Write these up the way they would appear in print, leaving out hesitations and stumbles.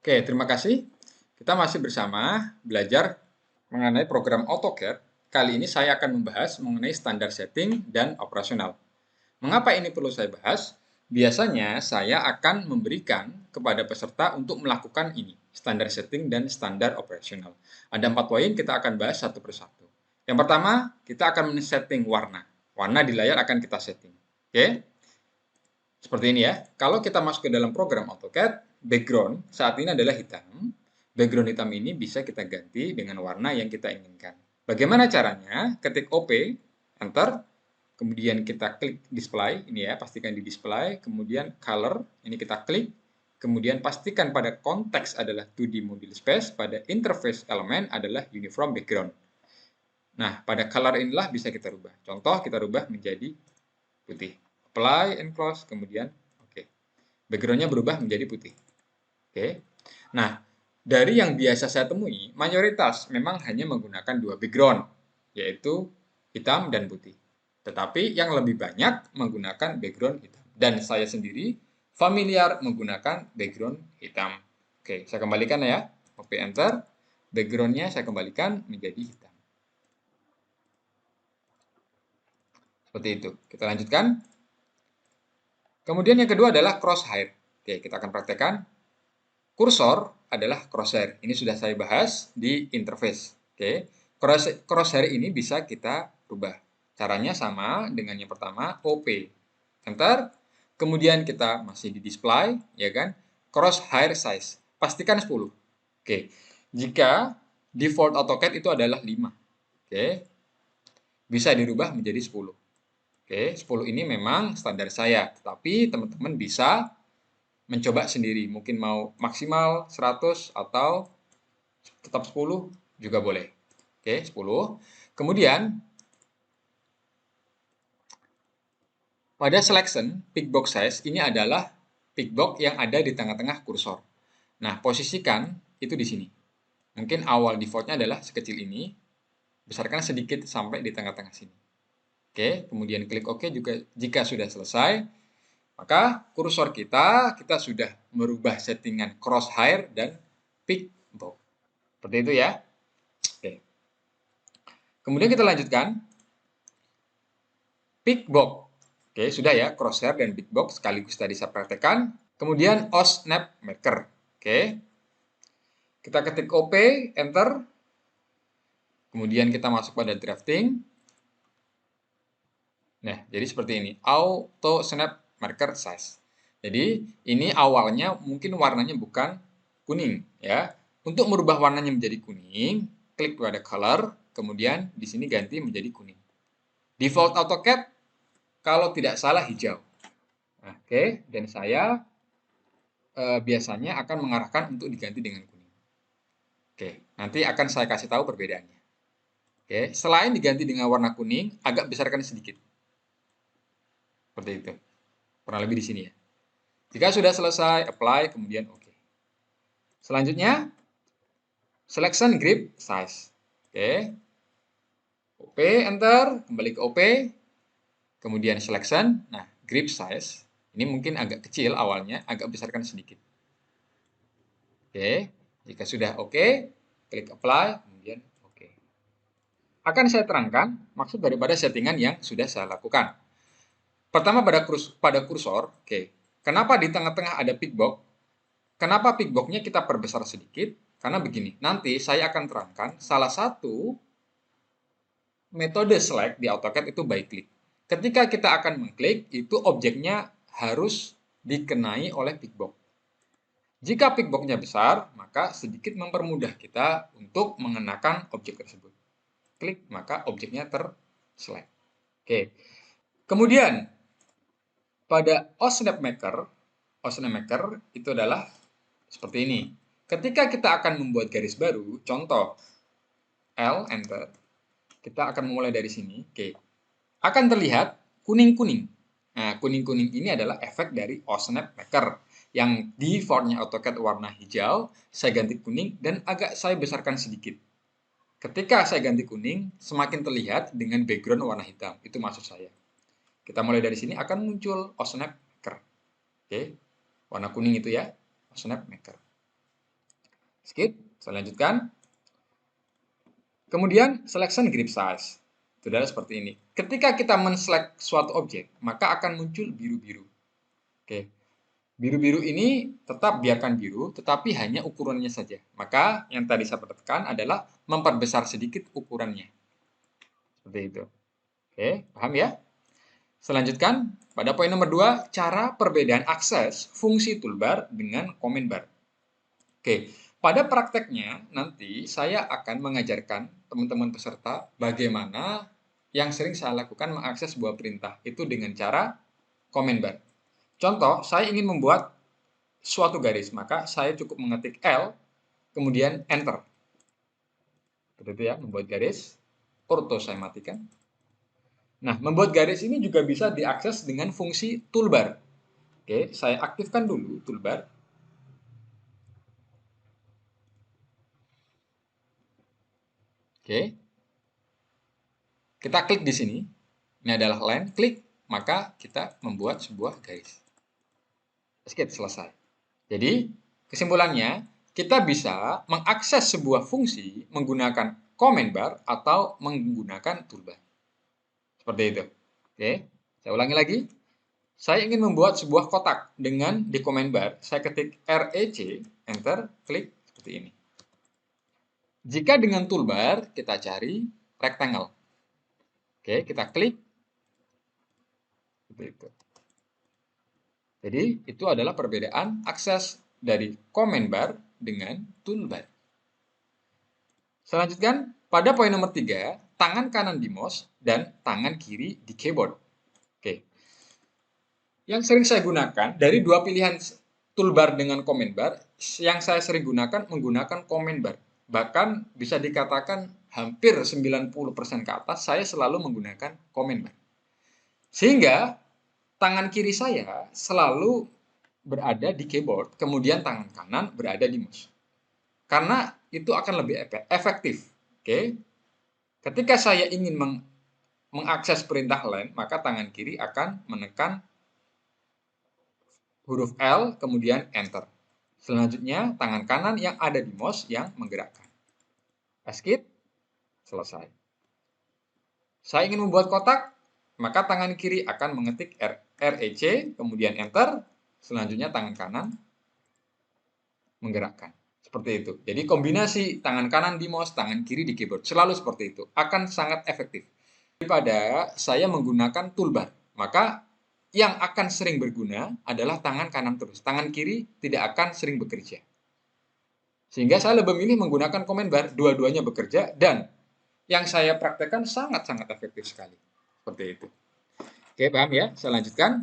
Oke, terima kasih. Kita masih bersama belajar mengenai program AutoCAD. Kali ini saya akan membahas mengenai standar setting dan operasional. Mengapa ini perlu saya bahas? Biasanya saya akan memberikan kepada peserta untuk melakukan ini, standar setting dan standar operasional. Ada 4 poin, kita akan bahas satu persatu. Yang pertama, kita akan men-setting warna. Warna di layar akan kita setting. Oke? Seperti ini ya. Kalau kita masuk ke dalam program AutoCAD, background saat ini adalah hitam. Background hitam ini bisa kita ganti dengan warna yang kita inginkan. Bagaimana caranya? Ketik OP, Enter, kemudian kita klik display, ini ya, pastikan di display, kemudian color, ini kita klik, kemudian pastikan pada konteks adalah 2D model space, pada interface elemen adalah uniform background. Nah, pada color inilah bisa kita rubah. Contoh, kita rubah menjadi putih. Apply and close, kemudian oke. Backgroundnya berubah menjadi putih. Oke. Nah, dari yang biasa saya temui, mayoritas memang hanya menggunakan dua background, yaitu hitam dan putih. Tetapi yang lebih banyak menggunakan background hitam. Dan saya sendiri familiar menggunakan background hitam. Oke, saya kembalikan ya. Copy Enter. Backgroundnya saya kembalikan menjadi hitam. Seperti itu. Kita lanjutkan. Kemudian yang kedua adalah crosshair. Oke, kita akan praktekkan. Kursor adalah crosshair. Ini sudah saya bahas di interface. Oke, crosshair ini bisa kita rubah. Caranya sama dengan yang pertama, OP. Enter. Kemudian kita masih di display, ya kan? Crosshair size. Pastikan 10. Oke. Jika default AutoCAD itu adalah 5. Oke. Bisa dirubah menjadi 10. Oke, 10 ini memang standar saya, tetapi teman-teman bisa mencoba sendiri. Mungkin mau maksimal 100 atau tetap 10 juga boleh. Oke, 10. Kemudian pada selection pick box size ini adalah pick box yang ada di tengah-tengah kursor. Nah, posisikan itu di sini. Mungkin awal defaultnya adalah sekecil ini, besarkan sedikit sampai di tengah-tengah sini. Oke, kemudian klik OK juga jika sudah selesai. Maka kursor kita sudah merubah settingan crosshair dan pick box. Seperti itu ya. Oke. Kemudian kita lanjutkan. Pick box. Oke, sudah ya. Crosshair dan pick box sekaligus tadi saya praktekkan. Kemudian OSNAP Maker. Oke. Kita ketik OP, Enter. Kemudian kita masuk pada drafting. Nah, jadi seperti ini. Auto Snap Marker Size. Jadi, ini awalnya mungkin warnanya bukan kuning, ya. Untuk merubah warnanya menjadi kuning, klik pada color, kemudian di sini ganti menjadi kuning. Default AutoCAD, kalau tidak salah hijau. Nah, oke, dan saya biasanya akan mengarahkan untuk diganti dengan kuning. Oke, nanti akan saya kasih tahu perbedaannya. Oke, selain diganti dengan warna kuning, agak besarkan sedikit. Seperti itu. Kurang lebih di sini ya. Jika sudah selesai, apply, kemudian OK. Selanjutnya, selection grip size. Oke. OP, enter, kembali ke OP. Kemudian selection. Nah, grip size. Ini mungkin agak kecil awalnya, agak besarkan sedikit. Oke. Jika sudah OK, klik apply, kemudian OK. Akan saya terangkan maksud daripada settingan yang sudah saya lakukan. Pertama pada kursor, oke. Kenapa di tengah-tengah ada pick box? Kenapa pick box-nya kita perbesar sedikit? Karena begini, nanti saya akan terangkan salah satu metode select di AutoCAD itu by click. Ketika kita akan mengklik, itu objeknya harus dikenai oleh pick box. Jika pick box-nya besar, maka sedikit mempermudah kita untuk mengenakan objek tersebut. Klik, maka objeknya terselect. Oke. Kemudian, pada OSNAP Maker itu adalah seperti ini. Ketika kita akan membuat garis baru, contoh L, enter. Kita akan memulai dari sini. Oke. Akan terlihat kuning-kuning. Nah, kuning-kuning ini adalah efek dari OSNAP Maker. Yang defaultnya AutoCAD warna hijau, saya ganti kuning dan agak saya besarkan sedikit. Ketika saya ganti kuning, semakin terlihat dengan background warna hitam. Itu maksud saya. Kita mulai dari sini akan muncul OSNAP Maker. Oke. Warna kuning itu ya, OSNAP Maker. Skip, saya lanjutkan. Kemudian selection grip size. Itu adalah seperti ini. Ketika kita men-select suatu objek, maka akan muncul biru-biru. Oke. Biru-biru ini tetap biarkan biru, tetapi hanya ukurannya saja. Maka yang tadi saya perhatikan adalah memperbesar sedikit ukurannya. Seperti itu. Oke, paham ya? Selanjutkan, pada poin nomor 2, cara perbedaan akses fungsi toolbar dengan comment bar. Oke, pada prakteknya nanti saya akan mengajarkan teman-teman peserta bagaimana yang sering saya lakukan mengakses sebuah perintah. Itu dengan cara comment bar. Contoh, saya ingin membuat suatu garis, maka saya cukup mengetik L, kemudian Enter. Seperti itu ya, membuat garis. Orto saya matikan. Nah, membuat garis ini juga bisa diakses dengan fungsi toolbar. Oke, saya aktifkan dulu toolbar. Oke. Kita klik di sini. Ini adalah line, klik, maka kita membuat sebuah garis. Skip, selesai. Jadi, kesimpulannya, kita bisa mengakses sebuah fungsi menggunakan comment bar atau menggunakan toolbar. Seperti itu. Oke, saya ulangi lagi. Saya ingin membuat sebuah kotak dengan di comment bar, saya ketik REC, enter, klik, seperti ini. Jika dengan toolbar, kita cari rectangle. Oke, kita klik. Seperti itu. Jadi, itu adalah perbedaan akses dari comment bar dengan toolbar. Selanjutnya, pada poin nomor 3, tangan kanan di mouse dan tangan kiri di keyboard. Oke. Yang sering saya gunakan, dari dua pilihan toolbar dengan comment bar, yang saya sering gunakan menggunakan comment bar. Bahkan bisa dikatakan hampir 90% ke atas, saya selalu menggunakan comment bar. Sehingga tangan kiri saya selalu berada di keyboard, kemudian tangan kanan berada di mouse. Karena itu akan lebih efektif. Oke. Ketika saya ingin mengakses perintah lain, maka tangan kiri akan menekan huruf L, kemudian Enter. Selanjutnya, tangan kanan yang ada di mouse yang menggerakkan. Escape, selesai. Saya ingin membuat kotak, maka tangan kiri akan mengetik REC, kemudian Enter. Selanjutnya, tangan kanan menggerakkan. Seperti itu. Jadi, kombinasi tangan kanan di mouse, tangan kiri di keyboard. Selalu seperti itu. Akan sangat efektif. Daripada saya menggunakan toolbar, maka yang akan sering berguna adalah tangan kanan terus. Tangan kiri tidak akan sering bekerja. Sehingga saya lebih memilih menggunakan comment bar, dua-duanya bekerja, dan yang saya praktekkan sangat-sangat efektif sekali. Seperti itu. Oke, paham ya? Saya lanjutkan.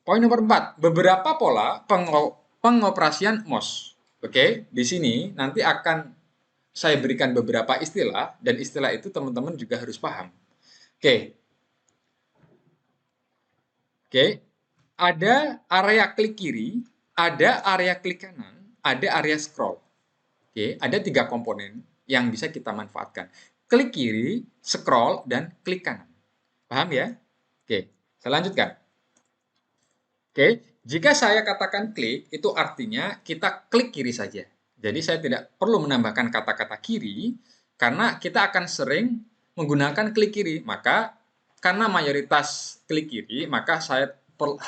Poin nomor 4, beberapa pola pengoperasian mouse. Oke, di sini nanti akan saya berikan beberapa istilah, dan istilah itu teman-teman juga harus paham. Oke, Oke, ada area klik kiri, ada area klik kanan, ada area scroll. Oke, ada 3 komponen yang bisa kita manfaatkan. Klik kiri, scroll, dan klik kanan. Paham ya? Oke, saya lanjutkan. Oke, jika saya katakan klik, itu artinya kita klik kiri saja. Jadi saya tidak perlu menambahkan kata-kata kiri, karena kita akan sering menggunakan klik kiri. Maka karena mayoritas klik kiri, maka saya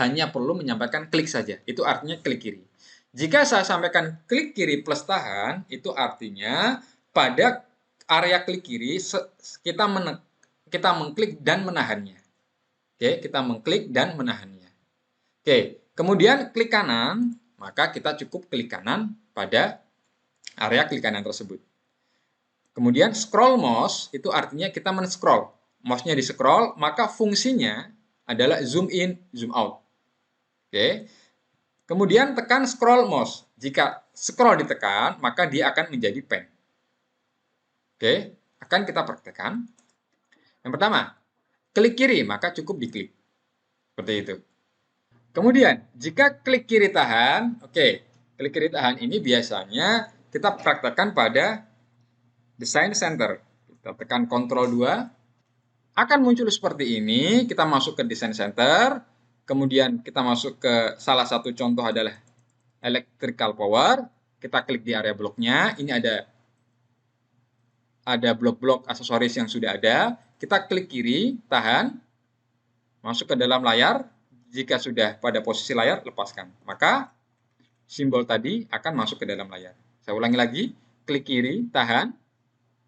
hanya perlu menyampaikan klik saja. Itu artinya klik kiri. Jika saya sampaikan klik kiri plus tahan, itu artinya pada area klik kiri kita mengklik dan menahannya. Oke, kita mengklik dan menahannya. Oke, kemudian klik kanan, maka kita cukup klik kanan pada area klik kanan tersebut. Kemudian scroll mouse itu artinya kita men-scroll. Mouse-nya di-scroll, maka fungsinya adalah zoom in, zoom out. Oke. Kemudian tekan scroll mouse. Jika scroll ditekan, maka dia akan menjadi pen. Oke, akan kita praktekkan. Yang pertama, klik kiri, maka cukup diklik. Seperti itu. Kemudian, jika klik kiri tahan, oke, klik kiri tahan ini biasanya kita praktekkan pada Design Center. Kita tekan Ctrl 2, akan muncul seperti ini. Kita masuk ke Design Center, kemudian kita masuk ke salah satu contoh adalah electrical power, kita klik di area bloknya, ini ada blok-blok aksesoris yang sudah ada, kita klik kiri, tahan, masuk ke dalam layar, jika sudah pada posisi layar, lepaskan. Maka simbol tadi akan masuk ke dalam layar. Saya ulangi lagi, klik kiri, tahan,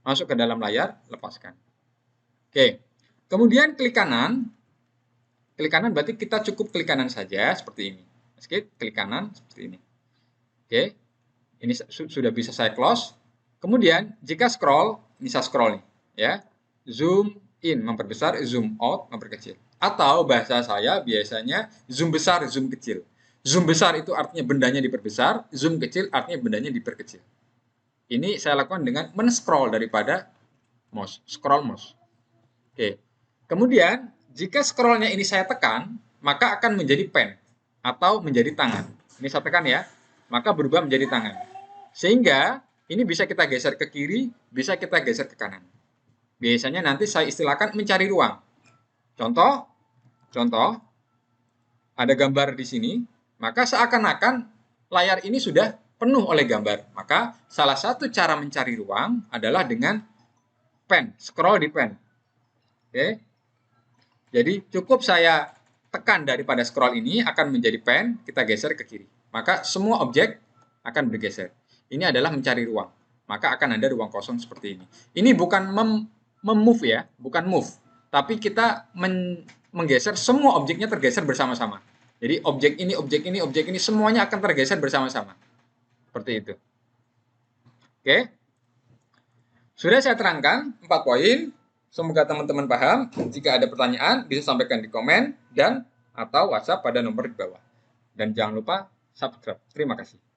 masuk ke dalam layar, lepaskan. Oke, kemudian klik kanan berarti kita cukup klik kanan saja, seperti ini. Klik kanan, seperti ini. Oke, ini sudah bisa saya close. Kemudian, jika scroll, ini saya scroll nih, ya. Zoom in, memperbesar, zoom out, memperkecil. Atau bahasa saya biasanya zoom besar, zoom kecil. Zoom besar itu artinya bendanya diperbesar, zoom kecil artinya bendanya diperkecil. Ini saya lakukan dengan men-scroll daripada mouse, scroll mouse. Oke. Kemudian, jika scrollnya ini saya tekan, maka akan menjadi pen atau menjadi tangan. Ini saya tekan ya, maka berubah menjadi tangan. Sehingga ini bisa kita geser ke kiri, bisa kita geser ke kanan. Biasanya nanti saya istilahkan mencari ruang. Contoh, ada gambar di sini, maka seakan-akan layar ini sudah penuh oleh gambar. Maka salah satu cara mencari ruang adalah dengan pen, scroll di pen. Oke. Jadi cukup saya tekan daripada scroll ini akan menjadi pen, kita geser ke kiri. Maka semua objek akan bergeser. Ini adalah mencari ruang. Maka akan ada ruang kosong seperti ini. Ini bukan move ya, bukan move. Tapi kita menggeser semua objeknya tergeser bersama-sama. Jadi objek ini semuanya akan tergeser bersama-sama. Seperti itu. Oke. Sudah saya terangkan 4 poin. Semoga teman-teman paham. Jika ada pertanyaan, bisa sampaikan di komen dan atau WhatsApp pada nomor di bawah. Dan jangan lupa subscribe. Terima kasih.